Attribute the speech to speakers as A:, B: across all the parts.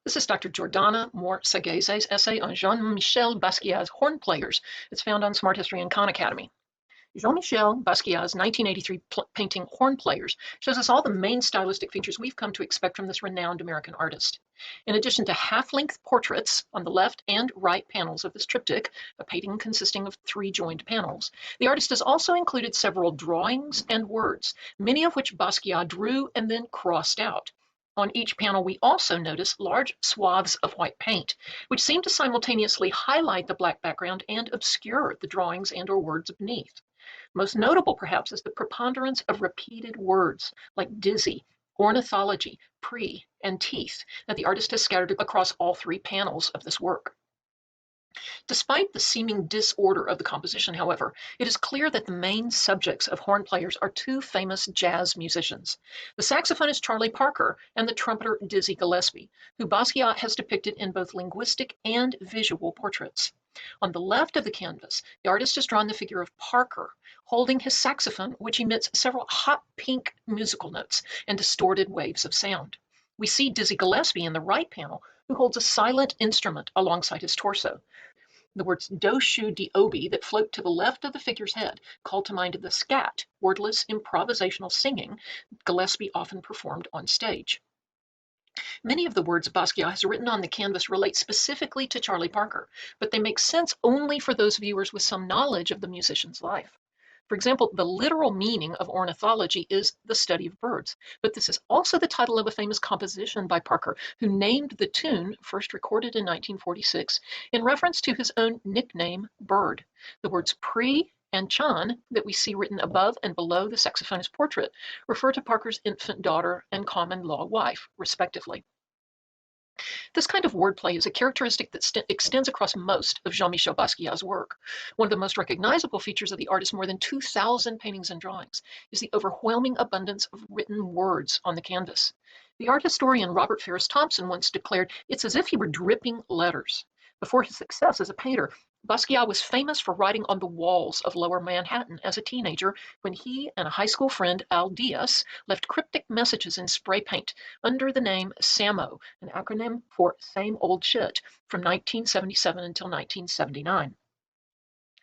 A: This is Dr. Jordana Moore-Sagese's essay on Jean-Michel Basquiat's horn players. It's found on Smarthistory and Khan Academy. Jean-Michel Basquiat's 1983 painting Horn Players shows us all the main stylistic features we've come to expect from this renowned American artist. In addition to half-length portraits on the left and right panels of this triptych, a painting consisting of 3 joined panels, the artist has also included several drawings and words, many of which Basquiat drew and then crossed out. On each panel, we also notice large swaths of white paint, which seem to simultaneously highlight the black background and obscure the drawings and or words beneath. Most notable, perhaps, is the preponderance of repeated words like dizzy, ornithology, pre, and teeth that the artist has scattered across all 3 panels of this work. Despite the seeming disorder of the composition, however, it is clear that the main subjects of horn players are 2 famous jazz musicians, the saxophonist Charlie Parker and the trumpeter Dizzy Gillespie, who Basquiat has depicted in both linguistic and visual portraits. On the left of the canvas, the artist has drawn the figure of Parker, holding his saxophone, which emits several hot pink musical notes and distorted waves of sound. We see Dizzy Gillespie in the right panel, who holds a silent instrument alongside his torso. The words do, shu, di, obi that float to the left of the figure's head call to mind the scat, wordless improvisational singing Gillespie often performed on stage. Many of the words Basquiat has written on the canvas relate specifically to Charlie Parker, but they make sense only for those viewers with some knowledge of the musician's life. For example, the literal meaning of ornithology is the study of birds, but this is also the title of a famous composition by Parker, who named the tune, first recorded in 1946, in reference to his own nickname, Bird. The words pre and Chan that we see written above and below the saxophonist portrait refer to Parker's infant daughter and common-law wife, respectively. This kind of wordplay is a characteristic that extends across most of Jean-Michel Basquiat's work. One of the most recognizable features of the artist's more than 2,000 paintings and drawings is the overwhelming abundance of written words on the canvas. The art historian Robert Ferris Thompson once declared, "It's as if he were dripping letters." Before his success as a painter, Basquiat was famous for writing on the walls of Lower Manhattan as a teenager when he and a high school friend, Al Diaz, left cryptic messages in spray paint under the name SAMO, an acronym for Same Old Shit, from 1977 until 1979.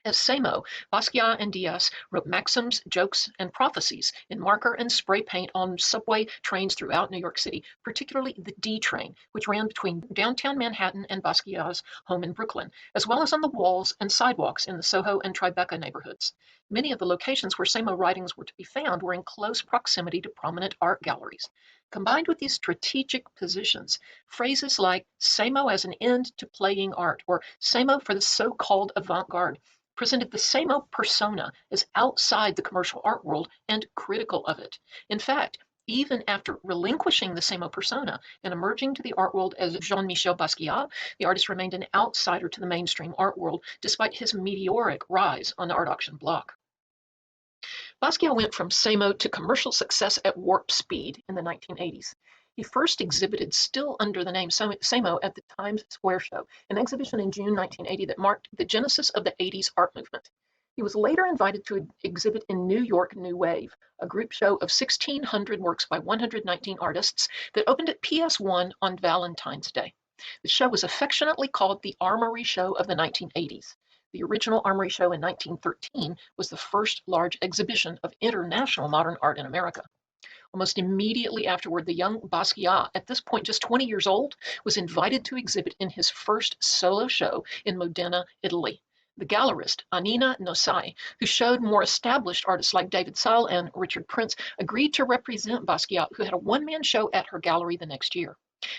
A: As Samo, Basquiat and Diaz wrote maxims, jokes, and prophecies in marker and spray paint on subway trains throughout New York City, particularly the D train, which ran between downtown Manhattan and Basquiat's home in Brooklyn, as well as on the walls and sidewalks in the Soho and Tribeca neighborhoods. Many of the locations where Samo writings were to be found were in close proximity to prominent art galleries. Combined with these strategic positions, phrases like Samo as an end to playing art or Samo for the so-called avant-garde presented the Samo persona as outside the commercial art world and critical of it. In fact, even after relinquishing the Samo persona and emerging to the art world as Jean-Michel Basquiat, the artist remained an outsider to the mainstream art world despite his meteoric rise on the art auction block. Basquiat went from Samo to commercial success at warp speed in the 1980s. He first exhibited still under the name Samo at the Times Square Show, an exhibition in June 1980 that marked the genesis of the 80s art movement. He was later invited to exhibit in New York New Wave, a group show of 1,600 works by 119 artists that opened at PS1 on Valentine's Day. The show was affectionately called the Armory Show of the 1980s. The original Armory Show in 1913 was the first large exhibition of international modern art in America. Almost immediately afterward, the young Basquiat, at this point just 20 years old, was invited to exhibit in his first solo show in Modena, Italy. The gallerist, Annina Nosai, who showed more established artists like David Salle and Richard Prince, agreed to represent Basquiat, who had a one-man show at her gallery the next year.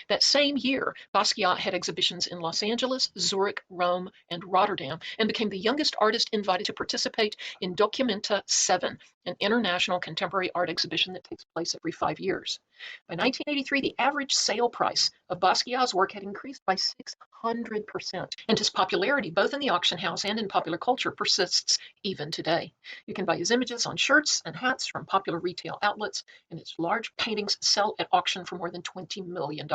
A: That same year, Basquiat had exhibitions in Los Angeles, Zurich, Rome, and Rotterdam, and became the youngest artist invited to participate in Documenta 7, an international contemporary art exhibition that takes place every 5 years. By 1983, the average sale price of Basquiat's work had increased by 600%, and his popularity, both in the auction house and in popular culture, persists even today. You can buy his images on shirts and hats from popular retail outlets, and his large paintings sell at auction for more than $20 million.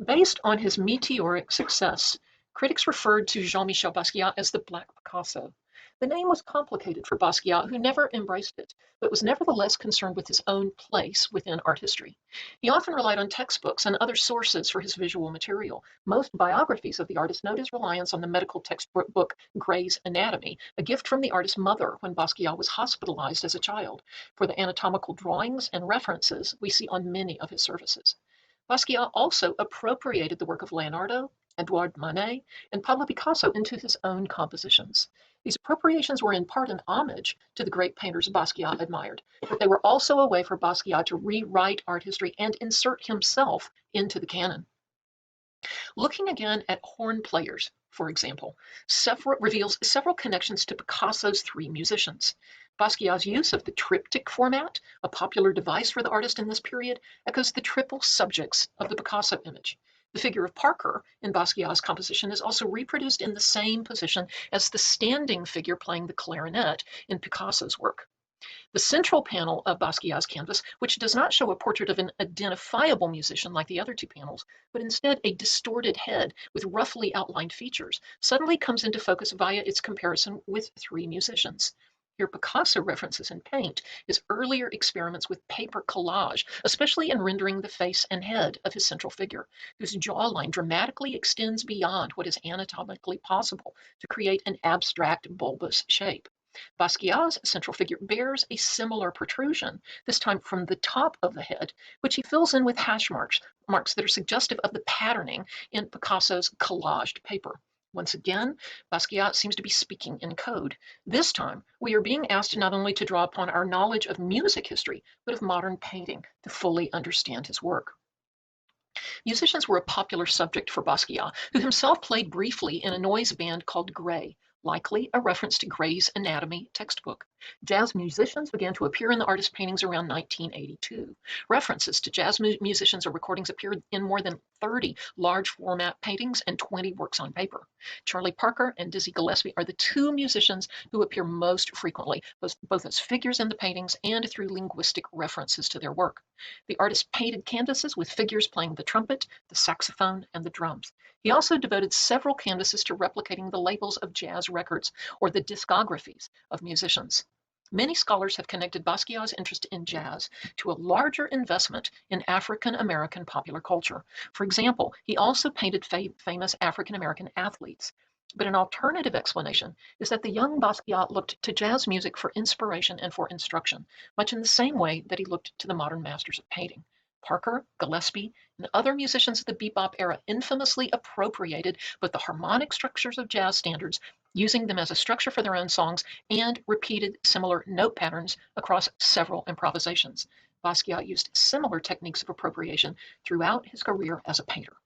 A: Based on his meteoric success, critics referred to Jean-Michel Basquiat as the Black Picasso. The name was complicated for Basquiat, who never embraced it, but was nevertheless concerned with his own place within art history. He often relied on textbooks and other sources for his visual material. Most biographies of the artist note his reliance on the medical textbook Gray's Anatomy, a gift from the artist's mother when Basquiat was hospitalized as a child, for the anatomical drawings and references we see on many of his surfaces. Basquiat also appropriated the work of Leonardo, Edouard Manet, and Pablo Picasso into his own compositions. These appropriations were in part an homage to the great painters Basquiat admired, but they were also a way for Basquiat to rewrite art history and insert himself into the canon. Looking again at horn players, for example, reveals several connections to Picasso's three musicians. Basquiat's use of the triptych format, a popular device for the artist in this period, echoes the triple subjects of the Picasso image. The figure of Parker in Basquiat's composition is also reproduced in the same position as the standing figure playing the clarinet in Picasso's work. The central panel of Basquiat's canvas, which does not show a portrait of an identifiable musician like the other two panels, but instead a distorted head with roughly outlined features, suddenly comes into focus via its comparison with three musicians. Here, Picasso references in paint his earlier experiments with paper collage, especially in rendering the face and head of his central figure, whose jawline dramatically extends beyond what is anatomically possible to create an abstract bulbous shape. Basquiat's central figure bears a similar protrusion, this time from the top of the head, which he fills in with hash marks that are suggestive of the patterning in Picasso's collaged paper. Once again, Basquiat seems to be speaking in code. This time, we are being asked not only to draw upon our knowledge of music history, but of modern painting to fully understand his work. Musicians were a popular subject for Basquiat, who himself played briefly in a noise band called Gray, likely a reference to Gray's Anatomy textbook. Jazz musicians began to appear in the artist's paintings around 1982. References to jazz musicians or recordings appeared in more than 30 large format paintings and 20 works on paper. Charlie Parker and Dizzy Gillespie are the two musicians who appear most frequently, both as figures in the paintings and through linguistic references to their work. The artist painted canvases with figures playing the trumpet, the saxophone, and the drums. He also devoted several canvases to replicating the labels of jazz records or the discographies of musicians. Many scholars have connected Basquiat's interest in jazz to a larger investment in African American popular culture. For example, he also painted famous African American athletes. But an alternative explanation is that the young Basquiat looked to jazz music for inspiration and for instruction, much in the same way that he looked to the modern masters of painting. Parker, Gillespie, and other musicians of the bebop era infamously appropriated both the harmonic structures of jazz standards, using them as a structure for their own songs, and repeated similar note patterns across several improvisations. Basquiat used similar techniques of appropriation throughout his career as a painter.